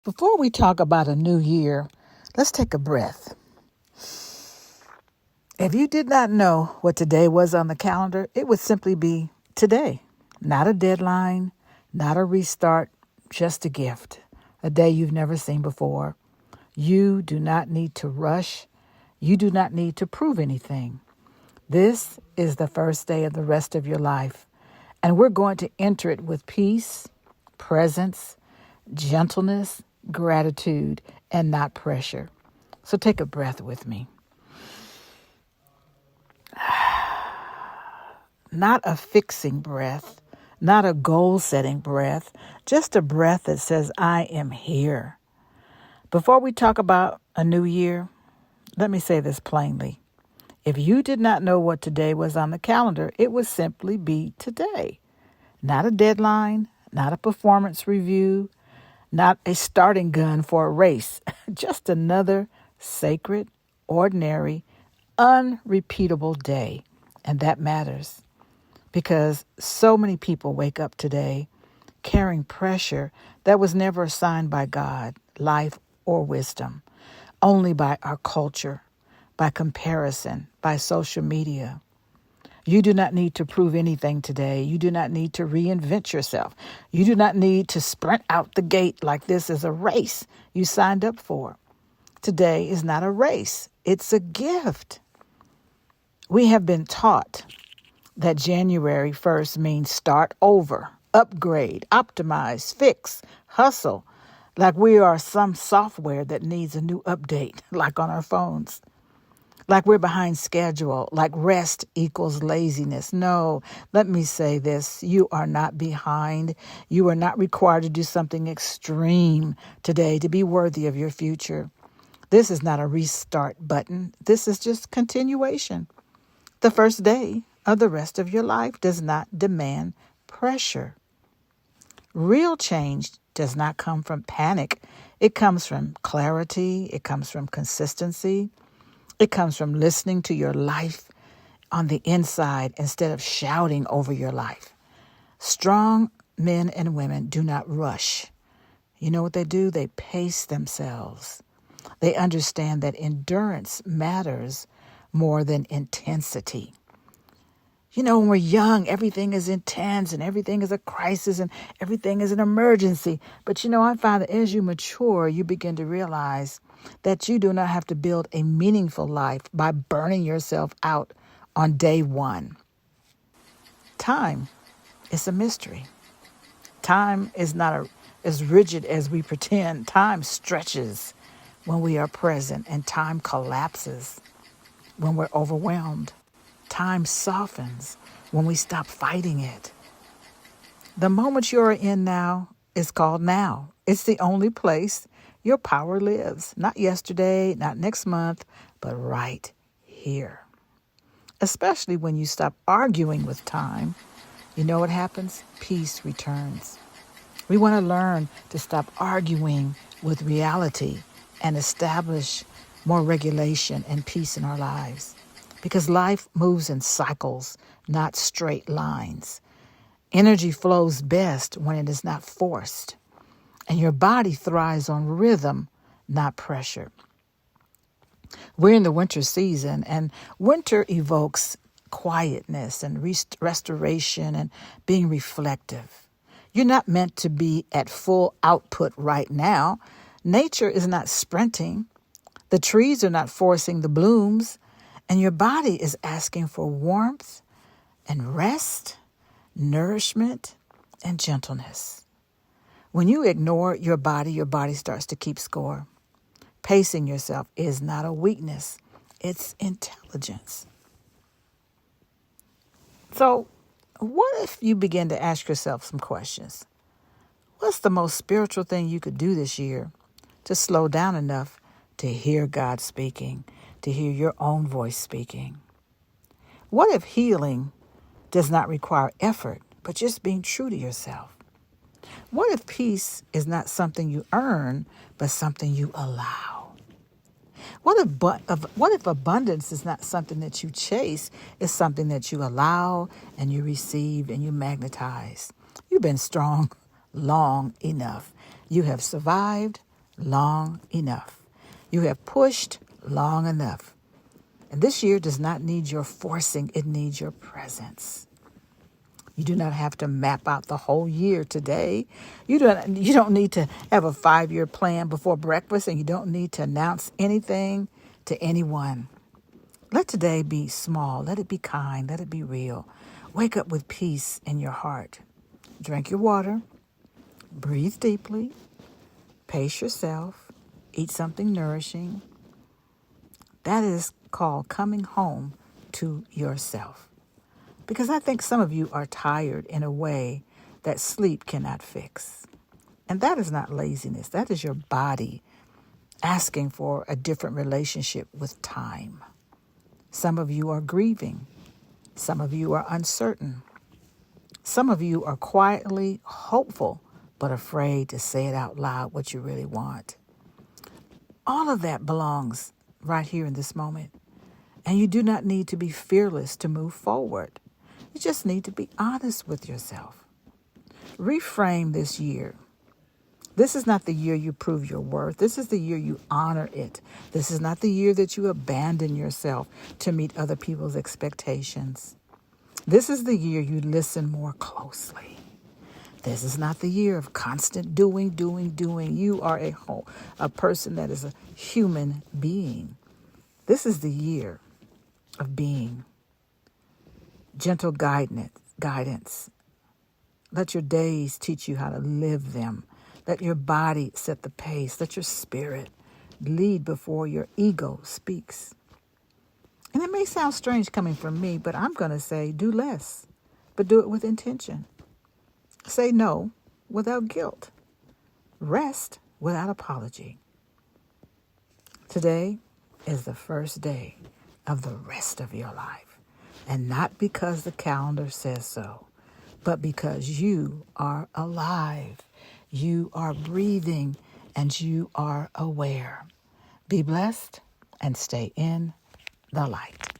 Before we talk about a new year, let's take a breath. If you did not know what today was on the calendar, it would simply be today. Not a deadline, not a restart, just a gift. A day you've never seen before. You do not need to rush. You do not need to prove anything. This is the first day of the rest of your life, and we're going to enter it with peace, presence, gentleness, gratitude, and not pressure. So take a breath with me. Not a fixing breath, not a goal-setting breath, just a breath that says, I am here. Before we talk about a new year, let me say this plainly. If you did not know what today was on the calendar, it would simply be today. Not a deadline, not a performance review, not a starting gun for a race, just another sacred, ordinary, unrepeatable day. And that matters because so many people wake up today carrying pressure that was never assigned by God, life, or wisdom, only by our culture, by comparison, by social media. You do not need to prove anything today. You do not need to reinvent yourself. You do not need to sprint out the gate like this is a race you signed up for. Today is not a race. It's a gift. We have been taught that January 1st means start over, upgrade, optimize, fix, hustle, like we are some software that needs a new update, like on our phones. Like we're behind schedule, like rest equals laziness. No, let me say this. You are not behind. You are not required to do something extreme today to be worthy of your future. This is not a restart button. This is just continuation. The first day of the rest of your life does not demand pressure. Real change does not come from panic. It comes from clarity. It comes from consistency. It comes from listening to your life on the inside instead of shouting over your life. Strong men and women do not rush. You know what they do? They pace themselves. They understand that endurance matters more than intensity. You know, when we're young, everything is intense and everything is a crisis and everything is an emergency. But, I find that as you mature, you begin to realize that you do not have to build a meaningful life by burning yourself out on day one. Time is a mystery. Time is not as rigid as we pretend. Time stretches when we are present, and time collapses when we're overwhelmed. Time softens when we stop fighting it. The moment you're in now is called now. It's the only place your power lives. Not yesterday, not next month, but right here. Especially when you stop arguing with time, you know what happens? Peace returns. We want to learn to stop arguing with reality and establish more regulation and peace in our lives. Because life moves in cycles, not straight lines. Energy flows best when it is not forced. And your body thrives on rhythm, not pressure. We're in the winter season, and winter evokes quietness and restoration and being reflective. You're not meant to be at full output right now. Nature is not sprinting. The trees are not forcing the blooms. And your body is asking for warmth and rest, nourishment, and gentleness. When you ignore your body starts to keep score. Pacing yourself is not a weakness. It's intelligence. So, what if you begin to ask yourself some questions? What's the most spiritual thing you could do this year to slow down enough to hear God speaking, to hear your own voice speaking? What if healing does not require effort, but just being true to yourself? What if peace is not something you earn, but something you allow? What if abundance is not something that you chase, it's something that you allow and you receive and you magnetize? You've been strong long enough. You have survived, long enough. You have pushed long enough. And this year does not need your forcing, it needs your presence. You do not have to map out the whole year today. You don't need to have a 5-year plan before breakfast, and you don't need to announce anything to anyone. Let today be small. Let it be kind. Let it be real. Wake up with peace in your heart. Drink your water. Breathe deeply. Pace yourself. Eat something nourishing. That is called coming home to yourself. Because I think some of you are tired in a way that sleep cannot fix. And that is not laziness. That is your body asking for a different relationship with time. Some of you are grieving. Some of you are uncertain. Some of you are quietly hopeful, but afraid to say it out loud what you really want. All of that belongs right here in this moment. And you do not need to be fearless to move forward. You just need to be honest with yourself. Reframe this year. This is not the year you prove your worth. This is the year you honor it. This is not the year that you abandon yourself to meet other people's expectations. This is the year you listen more closely. This is not the year of constant doing. You are a person that is a human being. This is the year of being. Gentle guidance. Let your days teach you how to live them. Let your body set the pace. Let your spirit lead before your ego speaks. And it may sound strange coming from me, but I'm going to say do less, but do it with intention. Say no without guilt. Rest without apology. Today is the first day of the rest of your life. And not because the calendar says so, but because you are alive. You are breathing and you are aware. Be blessed and stay in the light.